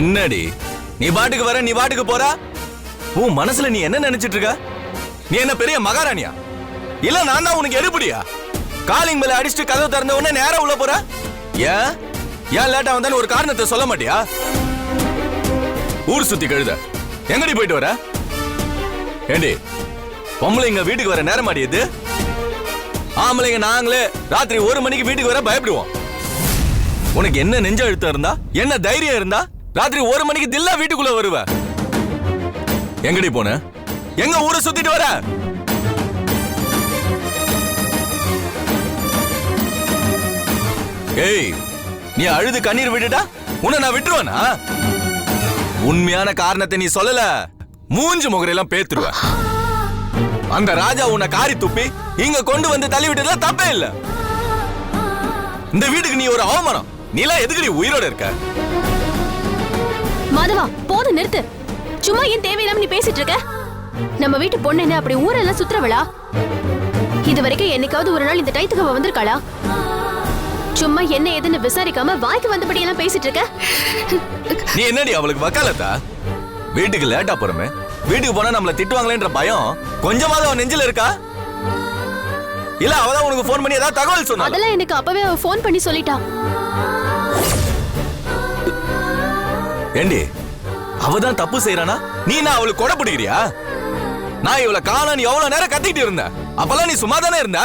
என்னடி நீ பாட்டுக்கு வர, நீ பாட்டுக்கு போற? உன் மனசுல நீ என்ன நினைச்சிட்டு இருக்க? நீ என்ன பெரிய மகாராணியா? இல்ல நான் தான் உனக்கு எடுபடியா? காலிங் பெல் அடிச்சுட்டு கதவு திறந்த உடனே நேரா உள்ள போற? ஏன் லேட்டா வந்தான்னு ஒரு காரணத்தை சொல்ல மாட்டியா? ஊர் சுத்தி கழுத எங்கடி போயிட்டு வர? ஏண்டி பொம்பளைங்க வீட்டுக்கு வர நேரம் ஆடியது? ஆம்பளைங்க நாங்களே ராத்திரி 1 மணிக்கு வீட்டுக்கு வர பயப்படுவோம். உனக்கு என்ன நெஞ்ச அழுத்தம் இருந்தா, என்ன தைரியம் இருந்தா ராத்திரி 1 மணிக்கு தில்லா வீட்டுக்குள்ள வருவ? எங்கடி போன? எங்க ஊரை சுத்திட்டு வர? ஏய், நீ அழுது கண்ணீர் விட்டுட்டா உன்னை நான் விட்டுருவேனா? உண்மையான காரணத்தை நீ சொல்லல, மூஞ்சு முகரையெல்லாம் பேத்துருவ. அந்த ராஜா உன்னை காரி துப்பி இங்க கொண்டு வந்து தள்ளி விட்டதுல தப்பே இல்ல. இந்த வீட்டுக்கு நீ ஒரு அவமானம். நீலாம் எதுக்கு நீ உயிரோட இருக்க? மாதவா, போதும் நிறுத்து. சும்மா ஏன் தேவையில்லாம நீ பேசிட்டு இருக்க? நம்ம வீட்டு பொண்ணு என்ன அப்படி ஊரெல்லாம் சுத்துறவளா? இது வரைக்கும் என்னைக்காவது ஒரு நாள் இந்த டைத்துக்கு அவ வந்திருக்காளா? சும்மா என்ன ஏதுன்னு விசாரிக்காம வாய்க்கு வந்தபடி எல்லாம் பேசிட்டு இருக்க. நீ என்னடி அவளுக்கு வக்காலத்தா? வீட்டுக்கு லேட்டா போறமே, வீட்டுக்கு போனா நம்மள திட்டுவாங்களேன்ற பயம் கொஞ்சமாவது அவன் நெஞ்சில இருக்கா? இல்ல அவதான் உனக்கு போன் பண்ணி ஏதாவது தகவல் சொன்னா? அதெல்லாம் எனக்கு அப்பவே அவ போன் பண்ணி சொல்லிட்டா. ஏண்டி அவதான் தப்பு செய்யறானா நீ நான் அவளுக்கு கொடை பிடிக்கிறியா? நான் இவளை காணோன்னு எவ்வளவு நேரம் கத்திட்டு இருந்த, அப்பெல்லாம் நீ சும்மா தானே இருந்த?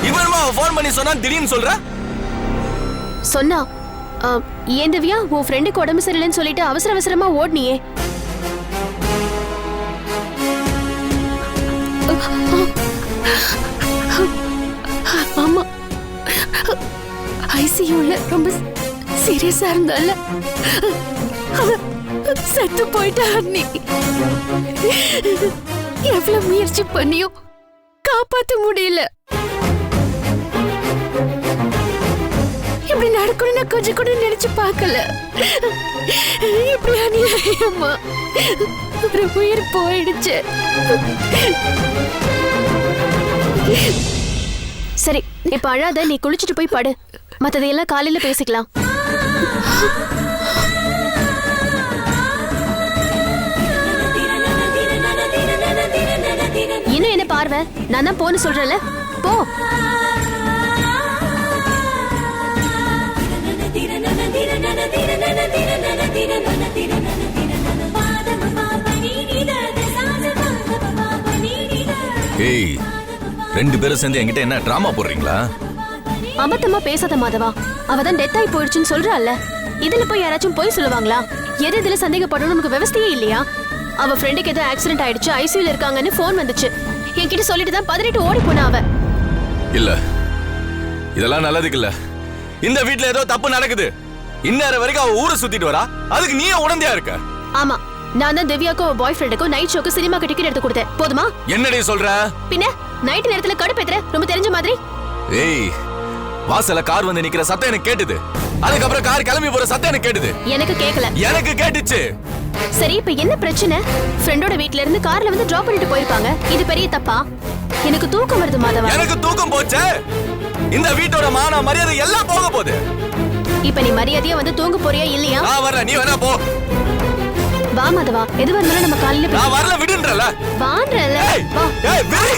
இவனுமா அவ போன் பண்ணி சொன்னா திடீர்னு சொல்ற? சொன்னா ஏன் திவ்யா, உன் ஃப்ரெண்டுக்கு உடம்பு சரியில்லைன்னு சொல்லிட்டு அவசர அவசரமா ஓடுனியே. ஆமா, ஐசியூல ரொம்ப சீரியஸா இருந்தால செத்து போயிட்டா. நீ எவ்வளவு முயற்சி பண்ணியும் காப்பாத்த முடியல. இப்படி நடக்கணும்னு கொஞ்சம் கூட நினைச்சு பார்க்கல. இப்படி அநியாயமா ஒரு உயிர் போயிடுச்சு. சரி, இப்ப அழாத, நீ குளிச்சுட்டு போய் படு. மத்ததையெல்லாம் காலையில பேசிக்கலாம். இன்னும் என்ன பார்வை? நான் தான் போன்னு சொல்றேன்ல, போ. ஏய், 2 பேரும் சேர்ந்து என்கிட்ட என்ன டிராமா போடுறீங்களா? அபத்தமா பேசாத மாதவா, அவதான் டெத் ஆகி போயிடுச்சுன்னு சொல்றாள்ல. இதுல போய் யாராச்சும் போய் சொல்லுவாங்களா? எது இதுல சந்தேகப்படணும் நமக்கு விவசாயே இல்லையா? அவ ஃப்ரெண்டுக்கு ஏதோ ஆக்சிடென்ட் ஆயிடுச்சு, ஐசியூல இருக்காங்கன்னு போன் வந்துச்சு. என்கிட்ட சொல்லிட்டு தான் பதறிட்டு ஓடி போனா அவ. இல்ல, இதெல்லாம் நல்லதுக்கு இல்ல. இந்த வீட்டுல ஏதோ தப்பு நடக்குது. இந்நேரம் வரைக்கும் அவ ஊரை சுத்திட்டு வரா, அதுக்கு நீயே உடந்தையா இருக்க. ஆமா, நான் தான் திவ்யாக்கும் பாய் ஃப்ரெண்டுக்கும் நைட் ஷோக்கு சினிமா டிக்கெட் எடுத்து கொடுத்தேன். போதுமா? என்னடி சொல்ற? பின்ன நைட் நேரத்துல கடுப்பேத்துற, ரொம்ப தெரிஞ்ச மாதிரி. ஏய், வாசல்ல கார் வந்து நிக்கிற சத்தம் எனக்கு கேட்டுது. அதுக்கப்புறம் கார் கிளம்பி போற சத்தம் எனக்கு கேட்டுது. எனக்கு கேட்கல. எனக்கு கேட்டுச்சு. சரி, இப்ப என்ன பிரச்சனை? ஃப்ரெண்டோட வீட்ல இருந்து கார்ல வந்து டிராப் பண்ணிட்டு போயிருப்பாங்க. இது பெரிய தப்பா? எனக்கு தூக்கம் வருது மாதவா. எனக்கு தூக்கம் போச்சே. இந்த வீட்டோட மான மரியாதை எல்லாம் போக போகுது. இப்ப நீ மரியாதையா வந்து தூங்க போறியா இல்லையா? நான் வரேன், நீ வேணா போ. வா மாதவா, எது வந்தாலும் நம்ம காலையில நான் வரல, விடுன்றல. வான்றல. வா. ஏய், விடு.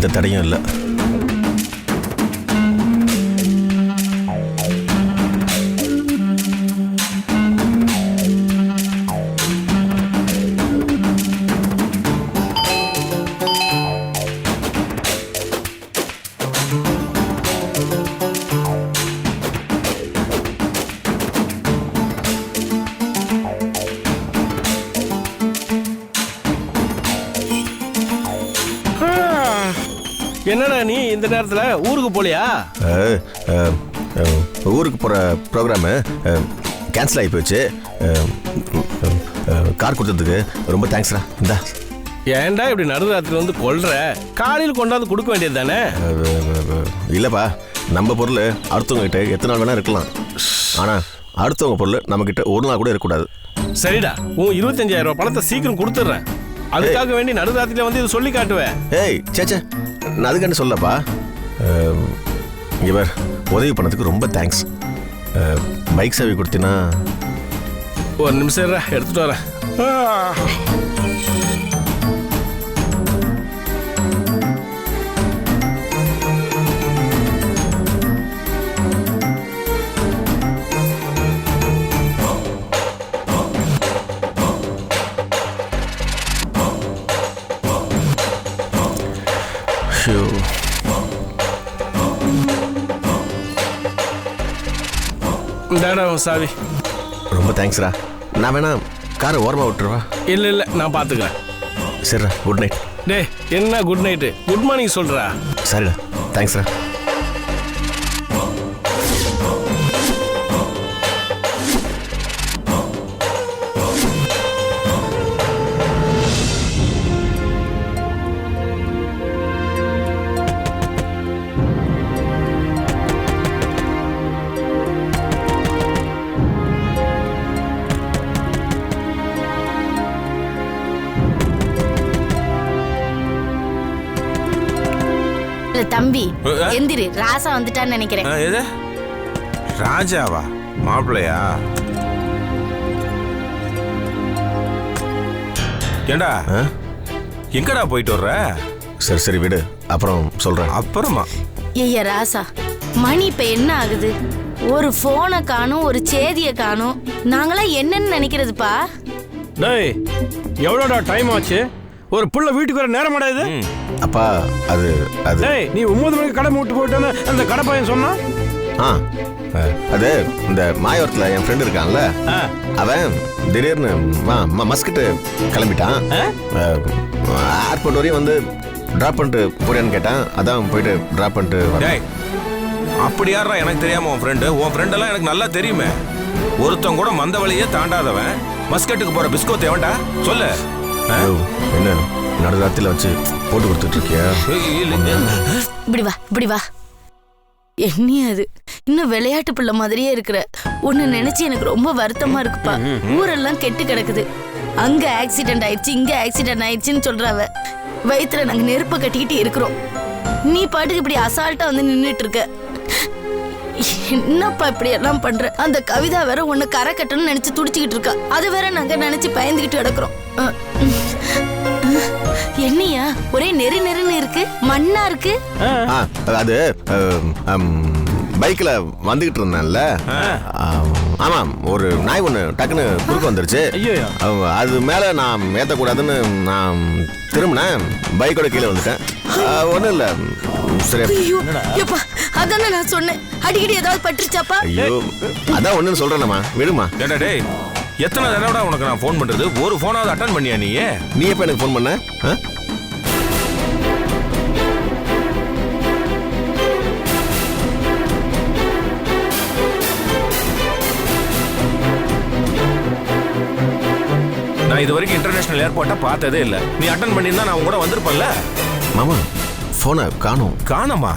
எந்த தடையும் இல்லை. என்னடா நீ இந்த நேரத்துல ஊருக்கு போலியா? ஊருக்கு போகிற ப்ரோக்ராமு கேன்சல் ஆகி போச்சு. கார் கொடுத்ததுக்கு ரொம்ப தேங்க்ஸ்ரா. இந்தா. ஏன்டா இப்படி நடுராத்திரி வந்து கொள்ற? காலையில் கொண்டாந்து கொடுக்க வேண்டியது தானே? இல்லைப்பா, நம்ம பொருள் அடுத்தவங்க கிட்ட எத்தனை நாள் வேணா இருக்கலாம். ஆனால் அடுத்தவங்க பொருள் நம்மக்கிட்ட ஒரு நாள் கூட இருக்கக்கூடாது. சரிடா, உன் 25,000 ரூபாய் பணத்தை சீக்கிரம் கொடுத்துட்றேன். அதுக்காக வேண்டி நடுராத்திரியில வந்து இதை சொல்லி காட்டுவேன். ஏய் சேச்சே, நான் அதுக்காண்டி சொல்லப்பா. இவர் உதவி பண்ணதுக்கு ரொம்ப தேங்க்ஸ். பைக் சேவை கொடுத்தீங்கன்னா ஒரு நிமிஷம் எடுத்துட்டு வரேன். சாவி. ரொம்ப தேங்க்ஸ்ரா. நான் வேணா காரை ஓரமாக விட்டுருவா? இல்லை நான் பார்த்துக்கிறேன். சரிடா, குட் நைட். டே என்ன குட் நைட்டு, குட் மார்னிங் சொல்கிறா? சரிடா, தேங்க்ஸ்ரா. தம்பி எந்திரி, ராசா வந்துட்டான்னு நினைக்கிறேன். எது ராஜாவா? மாப்பிள்ளையா? ஏண்டா எங்கடா போயிட்டு வர்ற? சரி விடு, அப்புறம் சொல்றேன். அப்புறமா? ஐயா ராசா, மணி இப்ப என்ன ஆகுது? ஒரு போனை காணும், ஒரு செய்தியை காணும். நாங்களாம் என்னன்னு நினைக்கிறதுப்பா? டேய் எவ்வளோடா டைம் ஆச்சு? ஒரு புள்ள வீட்டுக்கு வர நேரம் அடையுது. அப்பா அது அது டேய் நீ 9 மணிக்கு கடை மூட்டு போயிட்டேன்னு அந்த கடை பையன் சொன்னான். அது இந்த மாயவரத்தில் என் ஃப்ரெண்டு இருக்கான்ல, அவன் திடீர்னு மஸ்கிட்டு கிளம்பிட்டான். ஏர்போர்ட் வரையும் வந்து ட்ராப் பண்ணிட்டு போறியான்னு கேட்டான். அதான் போயிட்டு ட்ராப் பண்ணிட்டு வரேன். அப்படி யாரா எனக்கு தெரியாம உன் ஃப்ரெண்டெல்லாம் எனக்கு நல்லா தெரியுமே. ஒருத்தன் கூட மந்த வழியே தாண்டாதவன் மஸ்கட்டுக்கு போற பிஸ்கோ தேவண்டா சொல்லு. என்ன நடுராத்திரில வச்சு போட்டு கொடுத்துட்டு இருக்கியா? இப்படி வா. என்ன அது இன்னும் விளையாட்டு பிள்ளை மாதிரியே இருக்கிற? உன்னை நினைச்சு எனக்கு ரொம்ப வருத்தமா இருக்குப்பா. ஊரெல்லாம் கெட்டு கிடக்குது. அங்க ஆக்சிடென்ட் ஆயிடுச்சு, இங்க ஆக்சிடென்ட் ஆயிடுச்சுன்னு சொல்றாவ. வயிற்றுல நாங்க நெருப்ப கட்டிக்கிட்டு இருக்கிறோம். நீ பாட்டுக்கு இப்படி அசால்ட்டா வந்து நின்றுட்டு இருக்க. என்னப்பா இப்படி எல்லாம் பண்ற? அந்த கவிதா வேற உன்னை கரை கட்டணும்னு நினைச்சு துடிச்சுக்கிட்டு இருக்கா. அது வேற நாங்க நினைச்சு பயந்துகிட்டு கிடக்குறோம். என்னையா ஒரே நெருன்னு இருக்கு, மண்ணா இருக்கு. அது பைக்ல வந்துகிட்டு இருந்தேன்ல, ஆமா ஒரு நாய் ஒண்ணு டக்குன்னு குறுக்க வந்துருச்சு. அது மேல நான் ஏத்தக்கூடாதுன்னு நான் திரும்பினேன், பைக்கோட கீழே வந்துட்டேன். ஒண்ணும் இல்ல. அதானே நான் சொன்னேன், அடிக்கடி ஏதாவது பட்டுருச்சாப்பா? ஐயோ அதான் ஒண்ணுன்னு சொல்றேன்மா, விடுமா. டேய் எத்தனை தடவை உனக்கு நான் ஃபோன் பண்றது? ஒரு ஃபோனாவது அட்டன் பண்ணியா நீ? நீ எப்ப எனக்கு ஃபோன் பண்ண? நான் இது வரைக்கும் இன்டர்நேஷனல் ஏர்போர்ட்டை பார்த்ததே இல்லை. நீ அட்டன் பண்ணியிருந்தா நான் கூட வந்திருப்பேன்ல. மாமா போனை காணோம். காணோமா?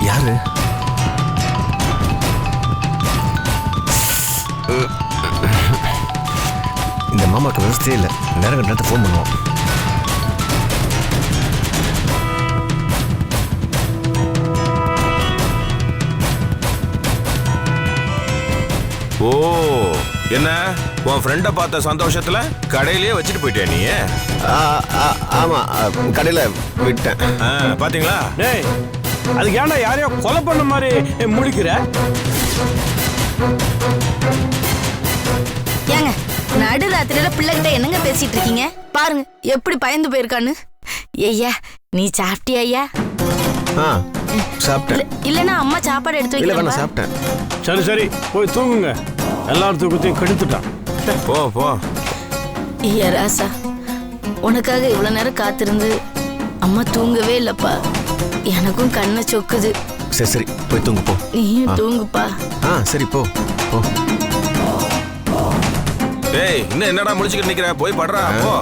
யாரு? இந்த மாமாக்கு விவசாயே இல்லை. நேரம் நேரத்தை ஃபோன் பண்ணுவோம். ஓ, என்ன உன் ஃப்ரெண்ட பார்த்த சந்தோஷத்துல கடையிலேயே வச்சுட்டு போயிட்டியா நீ? ஆமா, கடையில விட்டேன். பாத்தீங்களா? டேய், அதுக்கு ஏன்டா யாரையோ கொலை பண்ண மாதிரி முழிக்கிற? ஏங்க நடுராத்திரியில பிள்ளைகிட்ட என்னங்க பேசிட்டு இருக்கீங்க? பாருங்க எப்படி பயந்து போயிருக்கான்னு. ஐயா நீ சாப்பிட்டியா ஐயா? சாப்பிட்டேன். இல்லனா அம்மா சாப்பாடு எடுத்து இல்ல வைக்கல. சாப்பிட்டேன். சரி சரி போய் தூங்குங்க. எல்லாரும் தூக்கத்தையும் கெடுத்துட்டான். போ போ. ஐயா ராசா, உனக்காக இவ்வளவு நேரம் காத்திருந்து அம்மா தூங்கவே இல்லப்பா. எனக்கும் கண்ணை சொக்குது. சரி சரி போய் தூங்கு போ. நீயும் தூங்குப்பா. சரி போ போ. டேய், இன்னும் என்னடா முடிச்சுக்கிட்டு நிக்கிற? போய் படுறா போ.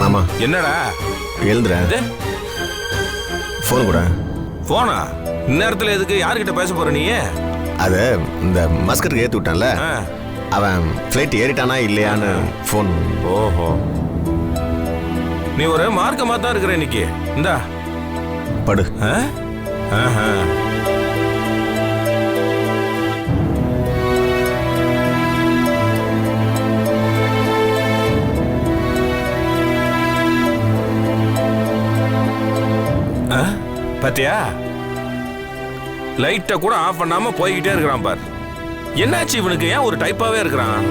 மாமா என்னடா எழுந்துற. போன் கூட. போனா இந்நேரத்துல எதுக்கு? யாருக்கிட்ட பேச போற நீ? அது இந்த மஸ்கட்டுக்கு ஏற்றி விட்டான்ல, அவன் ஃப்ளைட் ஏறிட்டானா இல்லையான்னு ஃபோன். ஓஹோ, நீ ஒரு மார்க்கமா தான் இருக்கிற இன்னைக்கு. இந்தா படு. பாத்தியா, லைட்ட கூட ஆஃப் பண்ணாம போய்கிட்டே இருக்கிறான் பார். என்னாச்சு இவனுக்கு? ஏன் ஒரு டைப்பாவே இருக்கிறான்?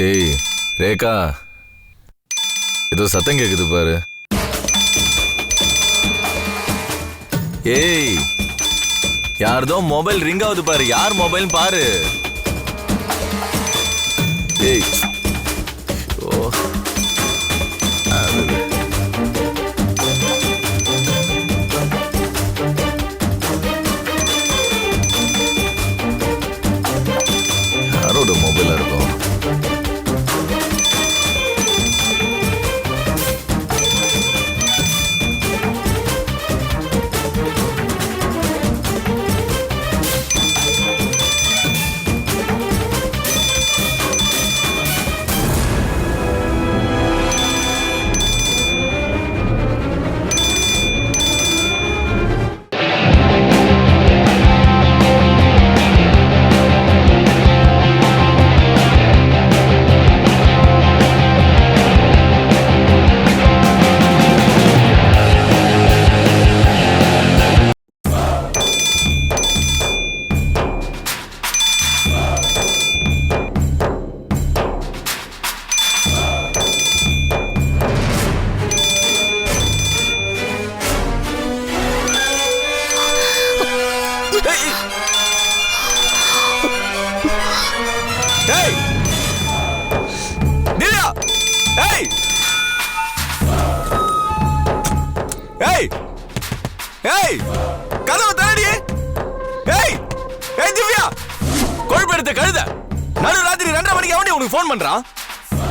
ஏய் ரேகா, ஏதோ சத்தம் கேக்குது பாரு. ஏய், யார்தோ மொபைல் ரிங் ஆகுது பாரு. யார் மொபைல் பாரு. ஏய் ஓ, யாரோட மொபைலா இருக்கும்? ஏய் திவ்யா, ஏய் ஏய் ஏய், கதவை தாடி. ஏய் ஏய் திவ்யா, கொழுப்பெடுத்த கழுத, நடு ராத்திரி 2:30 மணிக்கு அவனே உனக்கு ஃபோன் பண்றான்.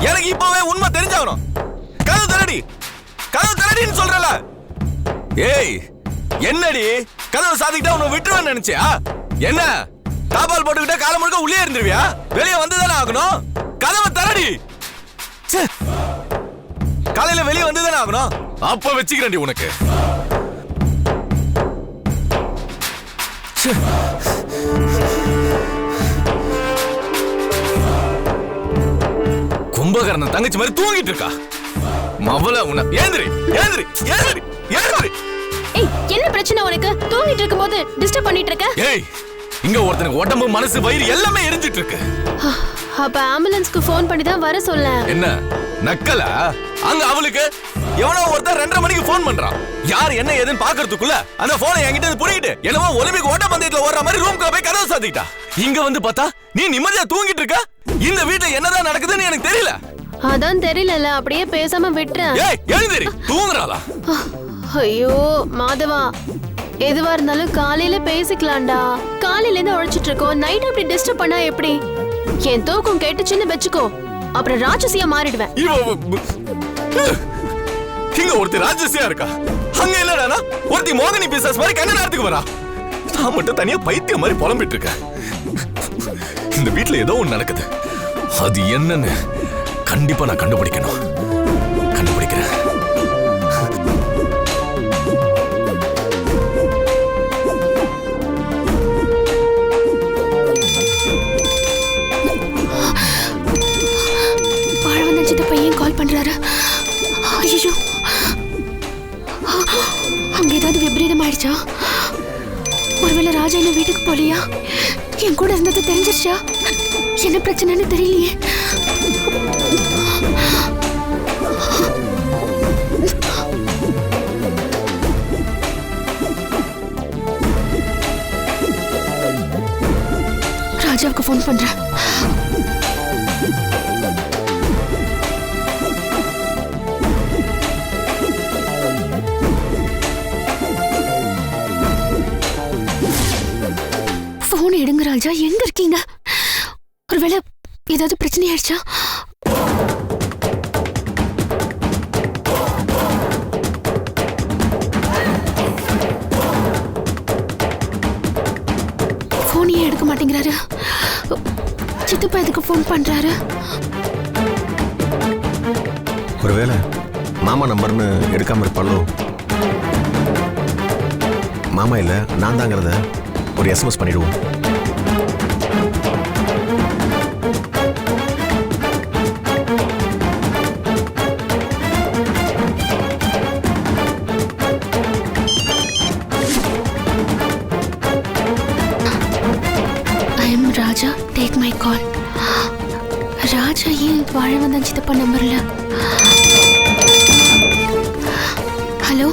எனக்கு இப்பவே உண்மை தெரிஞ்சாகணும். கதவு தரடி, கதவு தரடின்னு சொல்றல. ஏய் என்னடி, கதவை சாத்திக்கிட்டா உன்னை விட்டுருவேன்னு நினைச்சியா? என்ன தாபால் போட்டுக்கிட்டா காலம் முழுக்க உள்ளே இருந்துருவியா? வெளியே வந்துதானே ஆகணும். கதவை தரடி. காலையில வெளியே வந்துதானே ஆகணும். அப்ப வச்சுக்கிறேன்டி உனக்கு. கும்பகர்ணன் தங்கச்சி மாதிரி தூங்கிட்டு இருக்கா. மவள உன்னை ஏந்திரி ஏந்திரி ஏந்திரி ஏந்திரி. ஏய் என்ன பிரச்சனை உனக்கு? தூங்கிட்டு இருக்கும்போது டிஸ்டர்ப் பண்ணிட்டு இருக்க? ஏய் இங்க ஒருத்தனுக்கு உடம்பு மனசு வயிறு எல்லாமே எரிஞ்சிட்டு இருக்கு. அப்ப ஆம்புலன்ஸ்க்கு ஃபோன் பண்ணி தான் வர சொல்ல. என்ன நக்கலா? அங்க அவளுக்கு எவனோ ஒருத்தர் 2:30 மணிக்கு ஃபோன் பண்றான். யார் என்ன ஏதுன்னு பாக்குறதுக்குள்ள அந்த போனை என்கிட்ட இருந்து புடிக்கிட்டு என்னவோ ஒலிம்பிக் ஓட்ட பந்தயத்துல ஓடுற மாதிரி ரூம்க்குள்ள போய் கதவை சாத்திட்டா. இங்க வந்து பார்த்தா நீ நிம்மதியா தூங்கிட்டு இருக்க. இந்த வீட்டுல என்னதான் நடக்குதுன்னு எனக்கு தெரியல. அதான் தெரியல, அப்படியே பேசாம விட்டுறேன். ஏய் எழுந்திரி, தூங்குறாளா? ஐயோ மாதவா, எதுவா இருந்தாலும் காலையில பேசிக்கலாம்டா. காலையில இருந்து உழைச்சிட்டு இருக்கோம், நைட் அப்படி டிஸ்டர்ப் பண்ணா எப்படி? என் தூக்கம் கேட்டுச்சுன்னு வெச்சுக்கோ, அப்புறம் ராட்சசியா மாறிடுவேன். இங்க ஒருத்தி ராட்சசியா இருக்கா, அங்க இல்லடா ஒருத்தி மோகினி பிசாஸ் மாதிரி கண்ண நேரத்துக்கு வரா. நான் மட்டும் தனியா பைத்தியம் மாதிரி புலம்பிட்டு இருக்கேன். இந்த வீட்டுல ஏதோ ஒண்ணு நடக்குது. அது என்னன்னு கண்டிப்பா நான் கண்டுபிடிக்கணும். கண்டுபிடிக்கிறேன். பையன் கால் பண்றாரு. ஐயோ, அங்க ஏதாவது விபரீதம் ஆயிடுச்சா? ஒருவேளை ராஜா என்ன வீட்டுக்கு போலியா? என் கூட இருந்தது தெரிஞ்சிருச்சா? என்ன பிரச்சனைன்னு தெரியலையே. ராஜாவுக்கு ஃபோன் பண்றேன். போன் எடுங்க ராஜா, எங்க இருக்கீங்க? ஒருவேளை ஏதாவது பிரச்சனை ஆயிடுச்சா? போன் ஏன் எடுக்க மாட்டேங்கிறாரு? சித்தப்பா எதுக்கு போன் பண்றாரு? ஒருவேளை மாமா நம்பர்னு எடுக்காம இருப்பாளோ? மாமா இல்ல நான் தாங்கிறத ஒரு எஸ்எம்எஸ் பண்ணிடுவோம். I am Raja, take my call. ராஜா ஏன் வாழ வந்தான் சித்தப்பா நம்பர்ல? ஹலோ.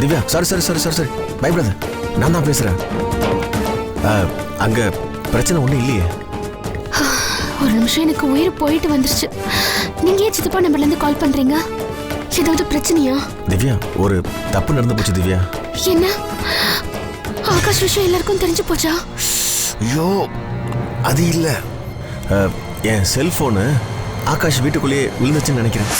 திவ்யா, சாரி பயப்படாத, நான் தான் பேசுறேன். அங்க பிரச்சனை ஒண்ணும் இல்லையே. ஒரு நிமிஷம், எனக்கு உயிர் போயிட்டு வந்துருச்சு. நீங்க ஏன் சித்தப்பா நம்பர்ல இருந்து கால் பண்றீங்க? ஏதாவது பிரச்சனையா? திவ்யா, ஒரு தப்பு நடந்து போச்சு திவ்யா. என்ன? ஆகாஷ் விஷயம் எல்லாருக்கும் தெரிஞ்சு போச்சா? ஐயோ, அது இல்ல. என் செல்போனு ஆகாஷ் வீட்டுக்குள்ளேயே விழுந்துச்சுன்னு நினைக்கிறேன்.